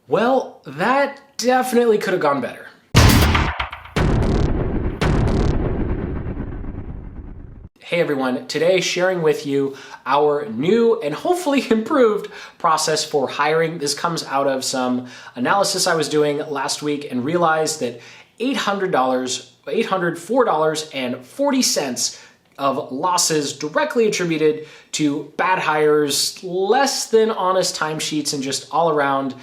Well, that definitely could have gone better. Hey everyone, today sharing with you our new and hopefully improved process for hiring. This comes out of some analysis I was doing last week and realized that $804.40 of losses directly attributed to bad hires, less than honest timesheets, and just all around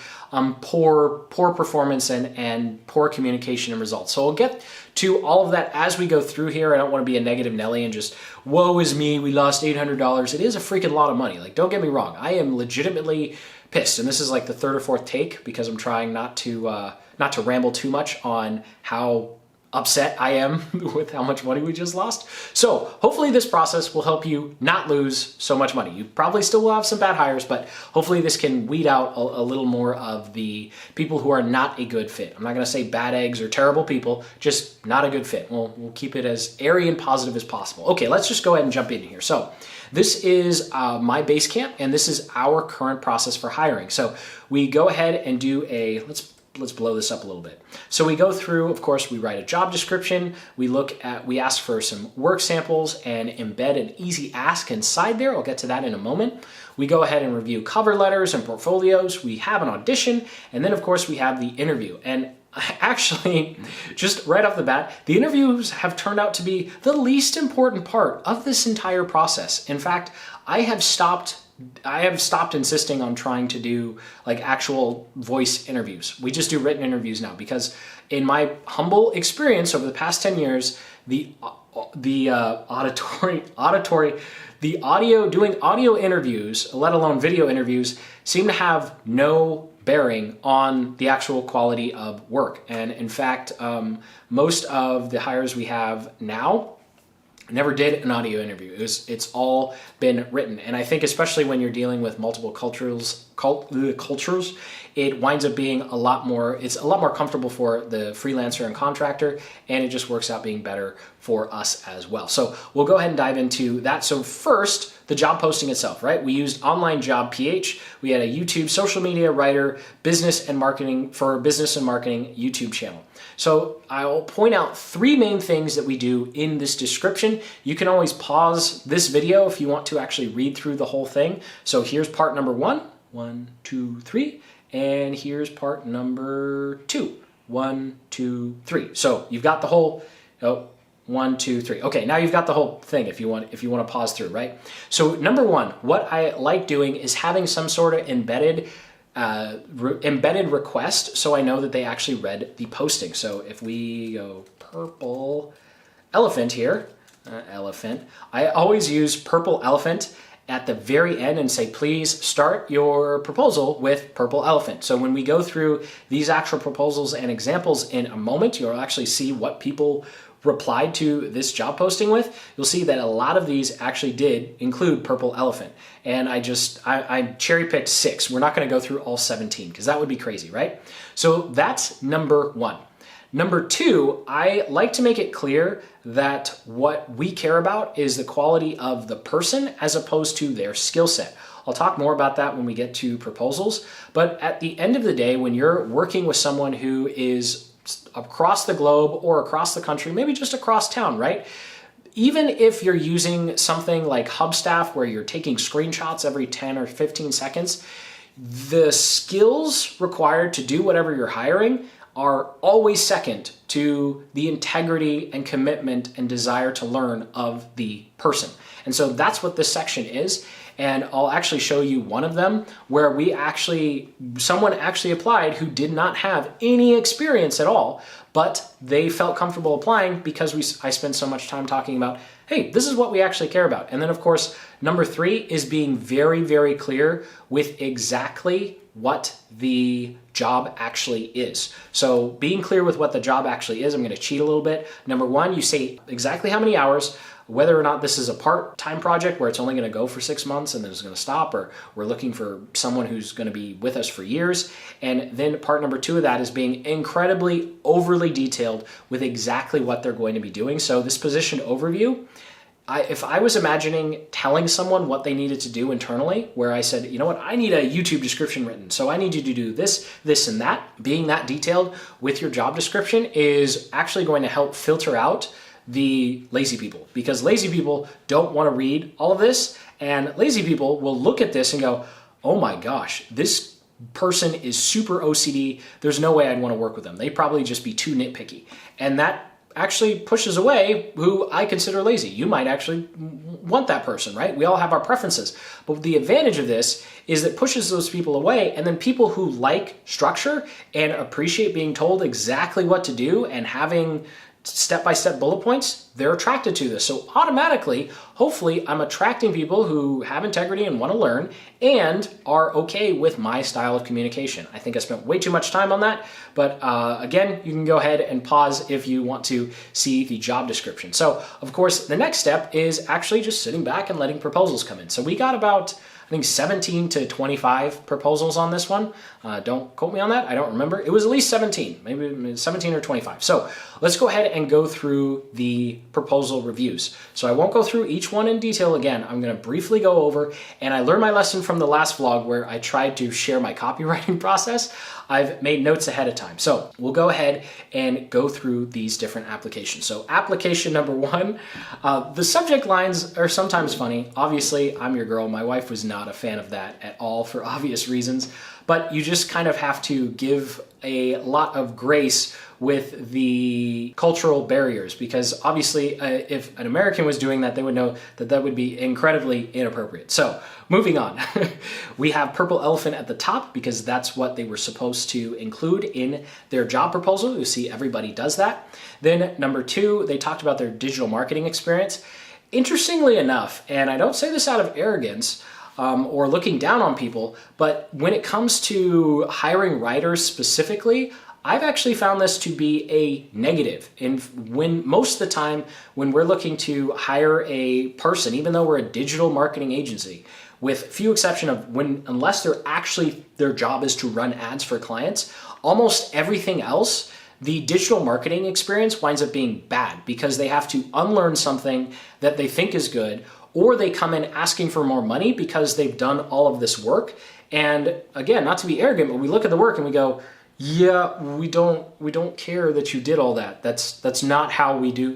poor performance and poor communication and results. So we'll get to all of that as we go through here. I don't want to be a negative Nelly and just, woe is me, we lost $800. It is a freaking lot of money. Like, don't get me wrong. I am legitimately pissed. And this is like the third or fourth take because I'm trying not to ramble too much on how upset I am with how much money we just lost. So hopefully this process will help you not lose so much money. You probably still will have some bad hires, but hopefully this can weed out a little more of the people who are not a good fit. I'm not gonna say bad eggs or terrible people, just not a good fit. We'll keep it as airy and positive as possible. Okay, let's just go ahead and jump in here. So this is my base camp, and this is our current process for hiring. So we go ahead and do let's blow this up a little bit. So we go through, of course, we write a job description, we ask for some work samples and embed an easy ask inside there. I'll get to that in a moment. We go ahead and review cover letters and portfolios. We have an audition, and then of course we have the interview. And actually, just right off the bat, the interviews have turned out to be the least important part of this entire process. In fact, I have stopped insisting on trying to do like actual voice interviews. We just do written interviews now because in my humble experience over the past 10 years, doing audio interviews, let alone video interviews, seem to have no bearing on the actual quality of work. And in fact, most of the hires we have now never did an audio interview. It's all been written. And I think especially when you're dealing with multiple cultures, it winds up being it's a lot more comfortable for the freelancer and contractor, and it just works out being better for us as well. So we'll go ahead and dive into that. So first, the job posting itself, right? We used Onlinejobs.ph. We had a YouTube social media writer, business and marketing YouTube channel. So I'll point out three main things that we do in this description. You can always pause this video if you want to actually read through the whole thing. So here's part number 1, 2, 3, and here's part number 2, 1, 2, 3. So you've got the whole, 1, 2, 3. Okay, now you've got the whole thing if you want to pause through, right? So number 1, what I like doing is having some sort of embedded request so I know that they actually read the posting. So if we go purple elephant here, I always use purple elephant at the very end and say, please start your proposal with purple elephant. So when we go through these actual proposals and examples in a moment, you'll actually see what people replied to this job posting with. You'll see that a lot of these actually did include purple elephant. And I cherry picked 6. We're not gonna go through all 17 because that would be crazy, right? So that's number 1. Number 2, I like to make it clear that what we care about is the quality of the person as opposed to their skill set. I'll talk more about that when we get to proposals. But at the end of the day, when you're working with someone who is across the globe or across the country, maybe just across town, right? Even if you're using something like Hubstaff where you're taking screenshots every 10 or 15 seconds, the skills required to do whatever you're hiring are always second to the integrity and commitment and desire to learn of the person. And so that's what this section is. And I'll actually show you one of them where someone actually applied who did not have any experience at all, but they felt comfortable applying because I spent so much time talking about, hey, this is what we actually care about. And then of course, number 3 is being very, very clear with exactly what the job actually is. So being clear with what the job actually is, I'm gonna cheat a little bit. Number 1, you say exactly how many hours, whether or not this is a part-time project where it's only gonna go for 6 months and then it's gonna stop, or we're looking for someone who's gonna be with us for years. And then part number 2 of that is being incredibly overly detailed with exactly what they're going to be doing. So this position overview if I was imagining telling someone what they needed to do internally, where I said, you know what, I need a YouTube description written, so I need you to do this, this, and that, being that detailed with your job description is actually going to help filter out the lazy people, because lazy people don't want to read all of this, and lazy people will look at this and go, oh my gosh, this person is super OCD. There's no way I'd want to work with them. They'd probably just be too nitpicky. And that actually pushes away who I consider lazy. You might actually want that person, right? We all have our preferences. But the advantage of this is that it pushes those people away, and then people who like structure and appreciate being told exactly what to do and having step-by-step bullet points, they're attracted to this. So automatically, hopefully, I'm attracting people who have integrity and want to learn and are okay with my style of communication. I think I spent way too much time on that, but again, you can go ahead and pause if you want to see the job description. So of course, the next step is actually just sitting back and letting proposals come in. So we got about, I think, 17 to 25 proposals on this one. Don't quote me on that. I don't remember. It was at least 17, maybe 17 or 25. So let's go ahead and go through the proposal reviews. So I won't go through each one in detail again. I'm going to briefly go over, and I learned my lesson from the last vlog where I tried to share my copywriting process. I've made notes ahead of time. So we'll go ahead and go through these different applications. So application number one, the subject lines are sometimes funny. Obviously, I'm your girl. My wife was not a fan of that at all for obvious reasons, but you just kind of have to give a lot of grace with the cultural barriers, because obviously if an American was doing that, they would know that that would be incredibly inappropriate. So moving on, we have purple elephant at the top because that's what they were supposed to include in their job proposal. You see everybody does that. Then number two, they talked about their digital marketing experience. Interestingly enough, and I don't say this out of arrogance, or looking down on people, but when it comes to hiring writers specifically, I've actually found this to be a negative. And when most of the time when we're looking to hire a person, even though we're a digital marketing agency, with few exception of unless their job is to run ads for clients, almost everything else, the digital marketing experience winds up being bad because they have to unlearn something that they think is good, or they come in asking for more money because they've done all of this work. And again, not to be arrogant, but we look at the work and we go, yeah, we don't care that you did all that. That's not how we do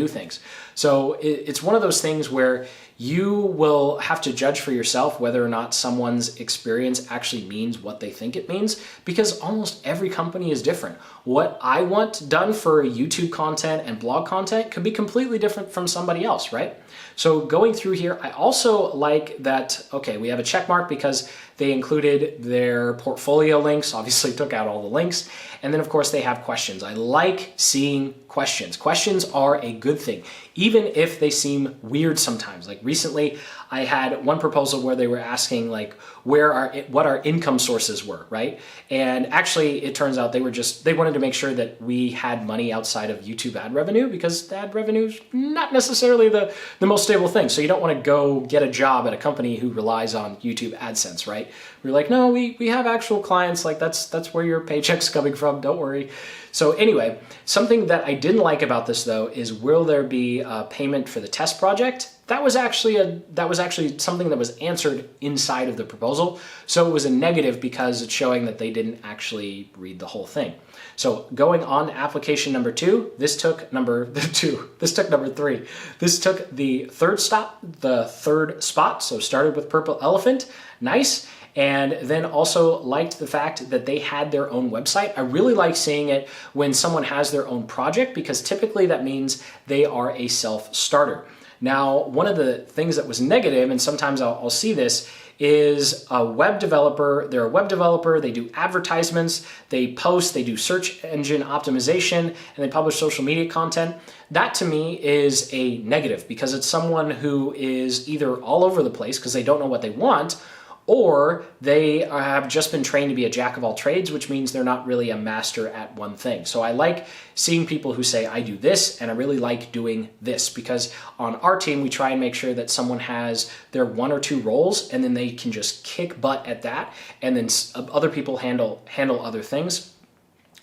things. So it's one of those things where you will have to judge for yourself whether or not someone's experience actually means what they think it means, because almost every company is different. What I want done for YouTube content and blog content could be completely different from somebody else, right? So going through here, I also like that, okay, we have a check mark because they included their portfolio links, obviously took out all the links. And then of course they have questions. I like seeing questions. Questions are a good thing, even if they seem weird sometimes. Like recently I had one proposal where they were asking like what our income sources were, right? And actually it turns out they wanted to make sure that we had money outside of YouTube ad revenue, because ad revenue is not necessarily the most stable thing. So you don't want to go get a job at a company who relies on YouTube AdSense, right? We're like, no, we have actual clients, like that's where your paycheck's coming from, don't worry. So anyway, something that I didn't like about this though is, will there be a payment for the test project? That was actually something that was answered inside of the proposal. So it was a negative because it's showing that they didn't actually read the whole thing. So going on to application number two, this took number three. This took the third spot. So started with purple elephant, nice. And then also liked the fact that they had their own website. I really like seeing it when someone has their own project, because typically that means they are a self-starter. Now, one of the things that was negative, and sometimes I'll see this, is a web developer. They're a web developer, they do advertisements, they post, they do search engine optimization, and they publish social media content. That to me is a negative, because it's someone who is either all over the place because they don't know what they want, or they have just been trained to be a jack of all trades, which means they're not really a master at one thing. So I like seeing people who say, I do this, and I really like doing this, because on our team, we try and make sure that someone has their one or two roles, and then they can just kick butt at that, and then other people handle other things.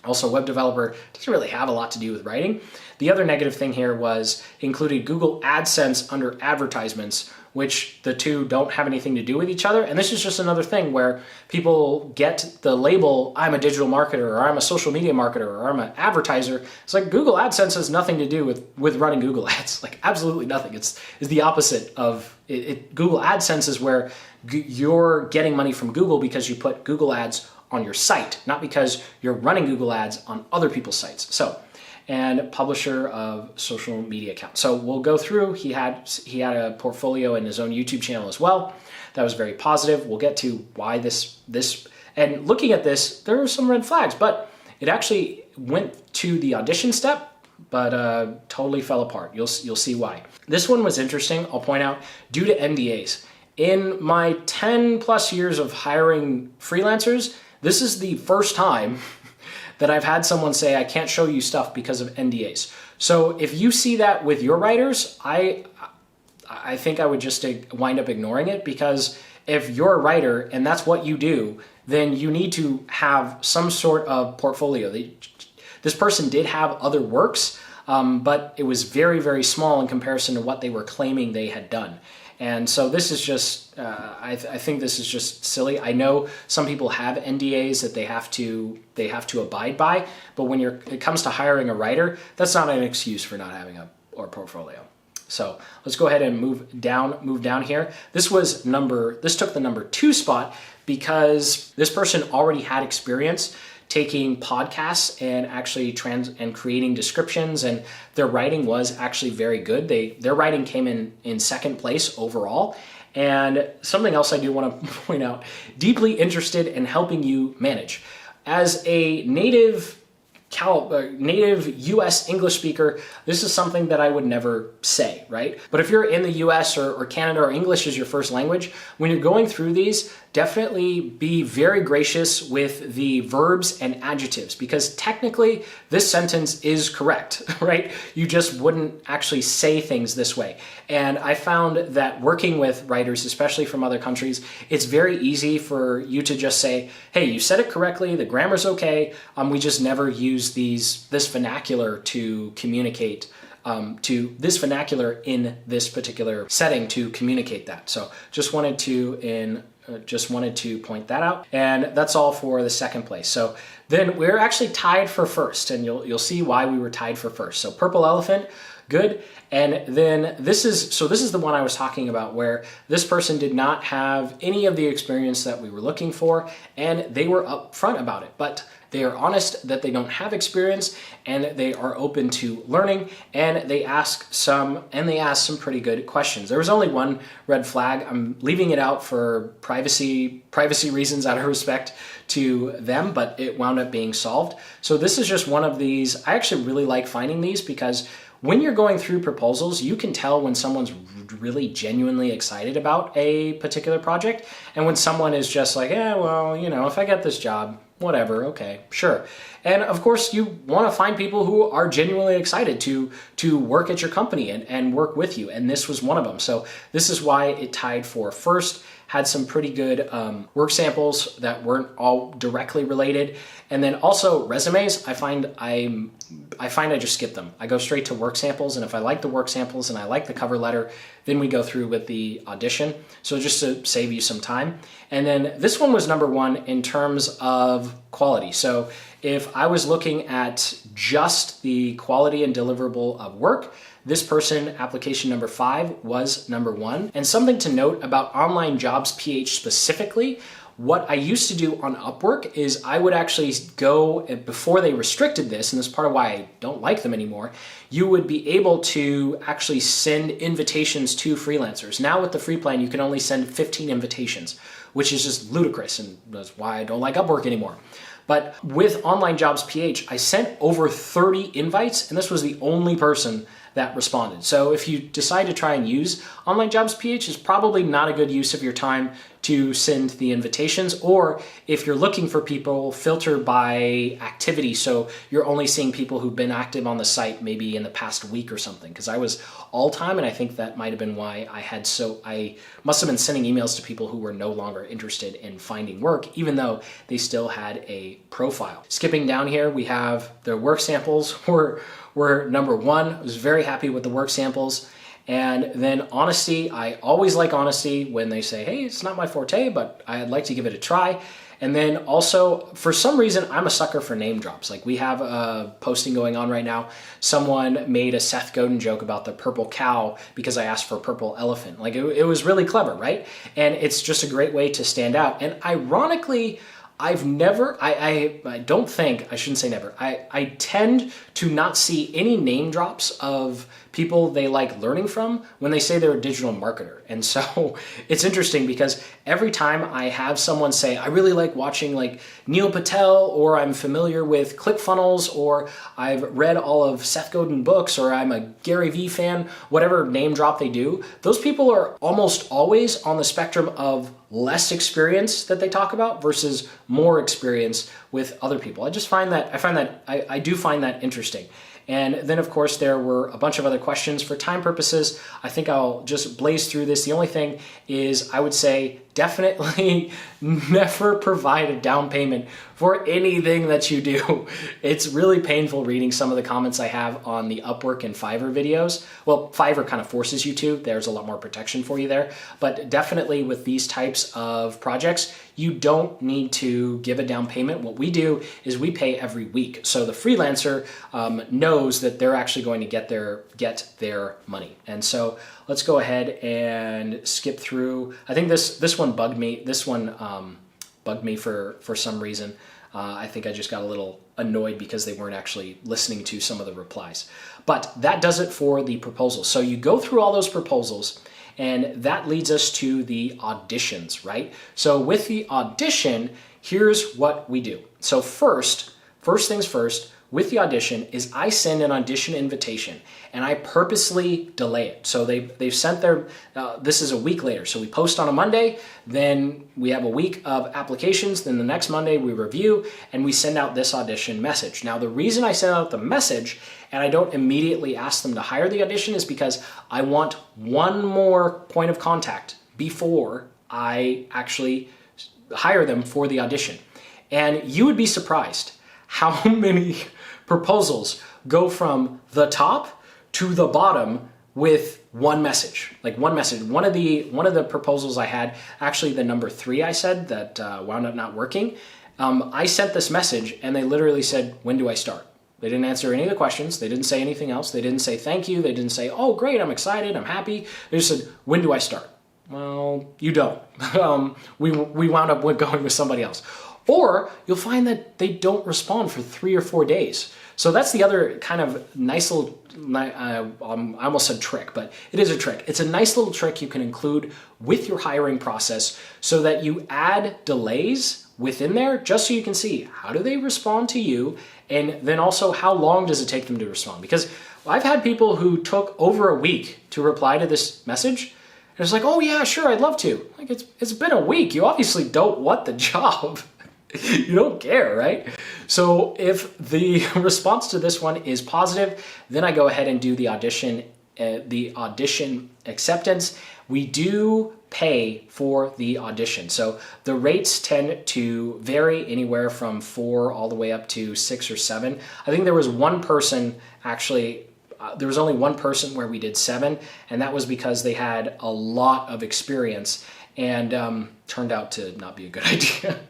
Also, web developer doesn't really have a lot to do with writing. The other negative thing here was included Google AdSense under advertisements, which the two don't have anything to do with each other. And this is just another thing where people get the label, I'm a digital marketer, or I'm a social media marketer, or I'm an advertiser. It's like Google AdSense has nothing to do with running Google Ads, like absolutely nothing. It's the opposite of it. Google AdSense is where you're getting money from Google because you put Google Ads on your site, not because you're running Google Ads on other people's sites. So, and publisher of social media account. So we'll go through. He had a portfolio in his own YouTube channel as well. That was very positive. We'll get to why this and looking at this, there were some red flags, but it actually went to the audition step, but totally fell apart. You'll see why. This one was interesting. I'll point out due to NDAs. In my 10 plus years of hiring freelancers, this is the first time that I've had someone say, I can't show you stuff because of NDAs. So if you see that with your writers, I think I would just wind up ignoring it, because if you're a writer and that's what you do, then you need to have some sort of portfolio. This person did have other works, but it was very, very small in comparison to what they were claiming they had done. And so this is just, I think this is just silly. I know some people have NDAs that they have to abide by, but when it comes to hiring a writer, that's not an excuse for not having a portfolio. So let's go ahead and move down here. This took the number 2 spot because this person already had experience taking podcasts and actually creating descriptions, and their writing was actually very good. Their writing came in second place overall. And something else I do want to point out, deeply interested in helping you manage. As a native US English speaker, this is something that I would never say, right? But if you're in the US or Canada, or English is your first language, when you're going through these, definitely be very gracious with the verbs and adjectives, because technically this sentence is correct, right? You just wouldn't actually say things this way. And I found that working with writers, especially from other countries, it's very easy for you to just say, hey, you said it correctly, the grammar's okay, we just never use this vernacular to communicate, to this vernacular in this particular setting to communicate that. So just wanted to point that out. And that's all for the second place. So then we're actually tied for first, and you'll see why we were tied for first. So Purple Elephant, good. And then this is the one I was talking about, where this person did not have any of the experience that we were looking for, and they were upfront about it. But they are honest that they don't have experience, and they are open to learning, and they ask some pretty good questions. There was only one red flag. I'm leaving it out for privacy reasons, out of respect to them, but it wound up being solved. So this is just one of these. I actually really like finding these, because when you're going through proposals, you can tell when someone's really genuinely excited about a particular project, and when someone is just like, well, if I get this job, whatever, okay, sure. And of course, you want to find people who are genuinely excited to work at your company and work with you. And this was one of them. So this is why it tied for first. Had some pretty good work samples that weren't all directly related. And then also resumes, I find I just skip them. I go straight to work samples, and if I like the work samples and I like the cover letter, then we go through with the audition. So just to save you some time. And then this one was number 1 in terms of quality. So if I was looking at just the quality and deliverable of work, this person, application number 5, was number 1. And something to note about Onlinejobs.ph specifically, what I used to do on Upwork is I would actually go, before they restricted this, and this is part of why I don't like them anymore, you would be able to actually send invitations to freelancers. Now with the free plan, you can only send 15 invitations, which is just ludicrous, and that's why I don't like Upwork anymore. But with Onlinejobs.ph, I sent over 30 invites, and this was the only person that responded. So if you decide to try and use Onlinejobs.ph, it's probably not a good use of your time to send the invitations, or if you're looking for people, filter by activity, so you're only seeing people who've been active on the site maybe in the past week or something, because I was all time, and I think that might have been why I must have been sending emails to people who were no longer interested in finding work, even though they still had a profile. Skipping down here, we have the work samples were number one. I was very happy with the work samples. And then honesty, I always like honesty when they say, hey, it's not my forte, but I'd like to give it a try. And then also, for some reason, I'm a sucker for name drops. Like we have a posting going on right now. Someone made a Seth Godin joke about the purple cow because I asked for a purple elephant. Like it was really clever, right? And it's just a great way to stand out. And ironically, I don't think, I shouldn't say never, I tend to not see any name drops of people they like learning from when they say they're a digital marketer. And so it's interesting because every time I have someone say, I really like watching like Neil Patel, or I'm familiar with ClickFunnels, or I've read all of Seth Godin books, or I'm a Gary Vee fan, whatever name drop they do, those people are almost always on the spectrum of less experience that they talk about versus more experience with other people. I do find that interesting. And then of course there were a bunch of other questions. For time purposes, I think I'll just blaze through this. The only thing is I would say definitely never provide a down payment for anything that you do. It's really painful reading some of the comments I have on the Upwork and Fiverr videos. Well, Fiverr kind of forces you to. There's a lot more protection for you there. But definitely with these types of projects, you don't need to give a down payment. What we do is we pay every week. So the freelancer knows that they're actually going to get their money. And so let's go ahead and skip through. I think this one bugged me. This one bugged me for some reason. I think I just got a little annoyed because they weren't actually listening to some of the replies. But that does it for the proposals. So you go through all those proposals, and that leads us to the auditions, right? So with the audition, here's what we do. So first things first, with the audition is I send an audition invitation, and I purposely delay it. So they've sent this is a week later. So we post on a Monday, then we have a week of applications, then the next Monday we review, and we send out this audition message. Now the reason I send out the message and I don't immediately ask them to hire the audition is because I want one more point of contact before I actually hire them for the audition. And you would be surprised how many proposals go from the top to the bottom with one message. Like one message. One of the proposals I had, actually the number 3 I said that wound up not working, I sent this message and they literally said, when do I start? They didn't answer any of the questions. They didn't say anything else. They didn't say thank you. They didn't say, oh great, I'm excited, I'm happy. They just said, when do I start? Well, you don't. We wound up going with somebody else. Or you'll find that they don't respond for 3 or 4 days. So that's the other kind of nice little, I almost said trick, but it is a trick. It's a nice little trick you can include with your hiring process so that you add delays within there just so you can see how do they respond to you, and then also how long does it take them to respond. Because I've had people who took over a week to reply to this message, and it's like, oh yeah, sure, I'd love to. Like it's been a week. You obviously don't want the job. You don't care, right? So if the response to this one is positive, then I go ahead and do the audition acceptance. We do pay for the audition. So the rates tend to vary anywhere from 4 all the way up to 6 or 7. I think there was one person actually, there was only one person where we did 7, and that was because they had a lot of experience and turned out to not be a good idea.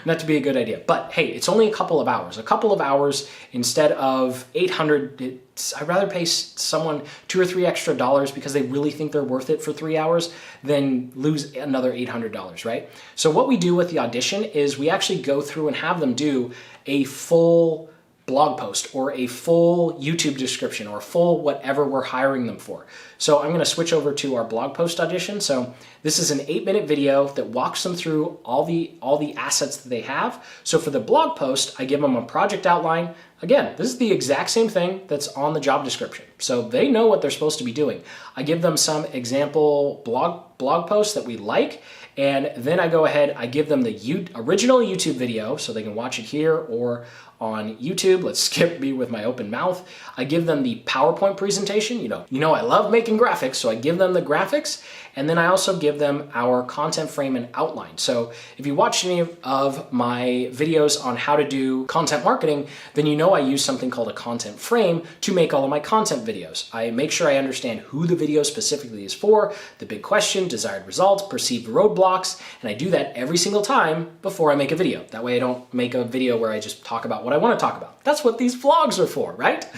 Not to be a good idea. But hey, it's only a couple of hours. A couple of hours instead of 800. I'd rather pay someone $2 or $3 extra because they really think they're worth it for 3 hours than lose another $800, right? So what we do with the audition is we actually go through and have them do a full blog post or a full YouTube description or full whatever we're hiring them for. So I'm going to switch over to our blog post audition. So this is an 8-minute video that walks them through all the assets that they have. So for the blog post, I give them a project outline. Again, this is the exact same thing that's on the job description. So they know what they're supposed to be doing. I give them some example blog posts that we like, and then I go ahead, I give them the original YouTube video so they can watch it here or on YouTube. Let's skip me with my open mouth. I give them the PowerPoint presentation. You know I love making graphics, so I give them the graphics, and then I also give them our content frame and outline. So if you watch any of my videos on how to do content marketing, then you know I use something called a content frame to make all of my content videos. I make sure I understand who the video specifically is for, the big question, desired results, perceived roadblocks, and I do that every single time before I make a video. That way I don't make a video where I just talk about what I want to talk about. That's what these vlogs are for, right?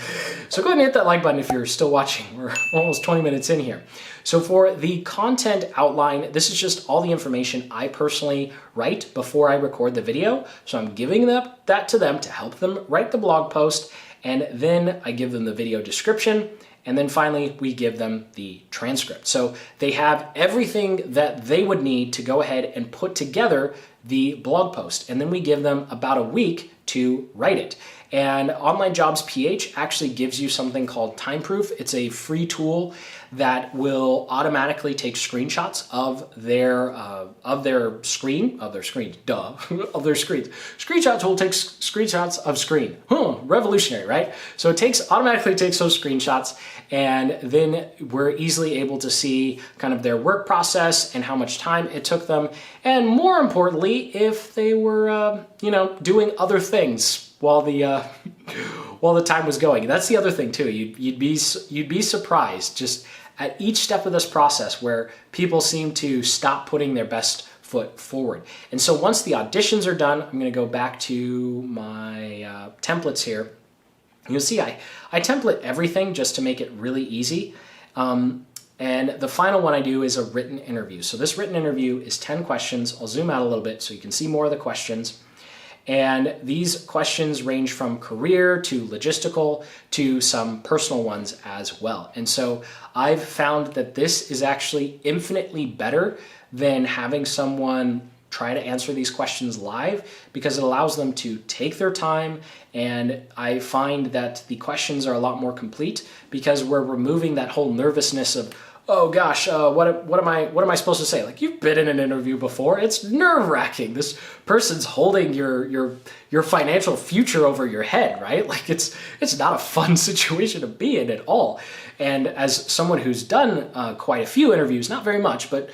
So go ahead and hit that like button if you're still watching. We're almost 20 minutes in here. So for the content outline, this is just all the information I personally write before I record the video. So I'm giving that to them to help them write the blog post, and then I give them the video description, and then finally we give them the transcript. So they have everything that they would need to go ahead and put together the blog post, and then we give them about a week to write it. And Onlinejobs.ph actually gives you something called Time Proof. It's a free tool that will automatically take screenshots of their screens. Screenshot tool takes screenshots of screen. Revolutionary, right? So it automatically takes those screenshots, and then we're easily able to see kind of their work process and how much time it took them, and more importantly, if they were doing other things while the time was going. That's the other thing too. You'd be surprised just at each step of this process where people seem to stop putting their best foot forward. And so once the auditions are done, I'm going to go back to my templates here. You'll see I template everything just to make it really easy. And the final one I do is a written interview. So this written interview is 10 questions. I'll zoom out a little bit so you can see more of the questions. And these questions range from career to logistical to some personal ones as well. And so I've found that this is actually infinitely better than having someone try to answer these questions live, because it allows them to take their time. And I find that the questions are a lot more complete because we're removing that whole nervousness of, oh gosh, what am I supposed to say? Like, you've been in an interview before. It's nerve-wracking. This person's holding your financial future over your head, right? Like, it's not a fun situation to be in at all. And as someone who's done quite a few interviews, not very much, but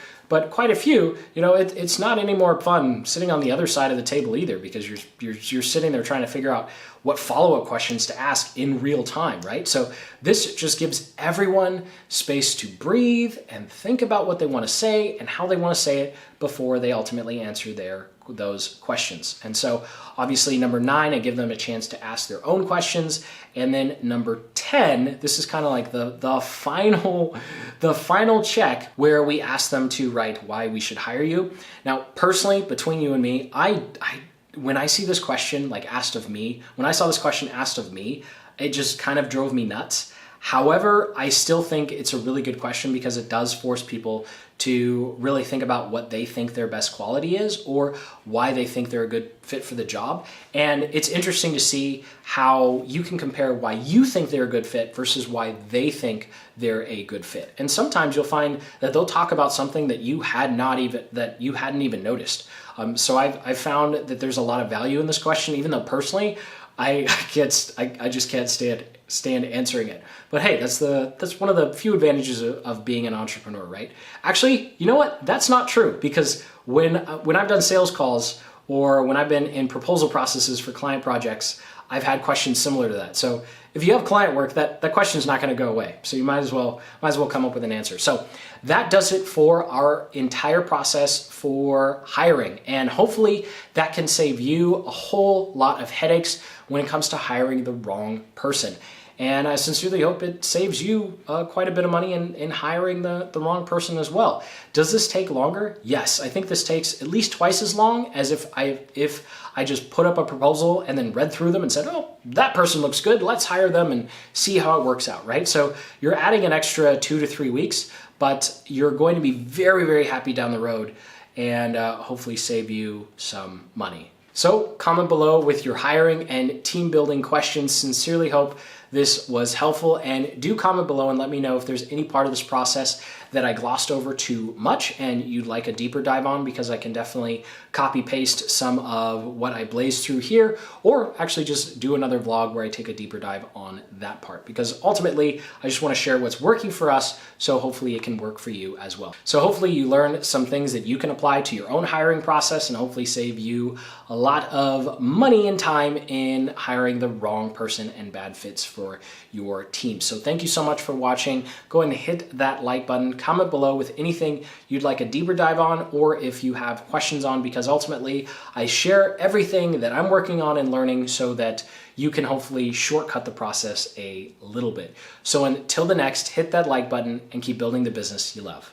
quite a few, it's not any more fun sitting on the other side of the table either, because you're sitting there trying to figure out what follow-up questions to ask in real time, right? So this just gives everyone space to breathe and think about what they want to say and how they want to say it before they ultimately answer those questions. And so obviously number 9, I give them a chance to ask their own questions. And then number 10, this is kind of like the final check, where we ask them to write why we should hire you. Now, personally, between you and me, when I see this question asked of me, it just kind of drove me nuts. However, I still think it's a really good question because it does force people to really think about what they think their best quality is or why they think they're a good fit for the job. And it's interesting to see how you can compare why you think they're a good fit versus why they think they're a good fit. And sometimes you'll find that they'll talk about something that you hadn't even noticed. So I've found that there's a lot of value in this question, even though personally I just can't stand answering it. But hey, that's one of the few advantages of being an entrepreneur, right? Actually, you know what? That's not true, because when I've done sales calls or when I've been in proposal processes for client projects, I've had questions similar to that. So if you have client work, that question is not going to go away. So you might as well come up with an answer. So that does it for our entire process for hiring. And hopefully that can save you a whole lot of headaches when it comes to hiring the wrong person. And I sincerely hope it saves you quite a bit of money in hiring the wrong person as well. Does this take longer? Yes, I think this takes at least twice as long as if I just put up a proposal and then read through them and said, oh, that person looks good, let's hire them and see how it works out, right? So you're adding an extra 2 to 3 weeks, but you're going to be very, very happy down the road and hopefully save you some money. So comment below with your hiring and team building questions. Sincerely hope this was helpful, and do comment below and let me know if there's any part of this process that I glossed over too much and you'd like a deeper dive on, because I can definitely copy paste some of what I blazed through here, or actually just do another vlog where I take a deeper dive on that part, because ultimately I just want to share what's working for us, so hopefully it can work for you as well. So hopefully you learned some things that you can apply to your own hiring process and hopefully save you a lot of money and time in hiring the wrong person and bad fits for your team. So thank you so much for watching. Go ahead and hit that like button, comment below with anything you'd like a deeper dive on, or if you have questions on, because ultimately I share everything that I'm working on and learning so that you can hopefully shortcut the process a little bit. So until the next, hit that like button and keep building the business you love.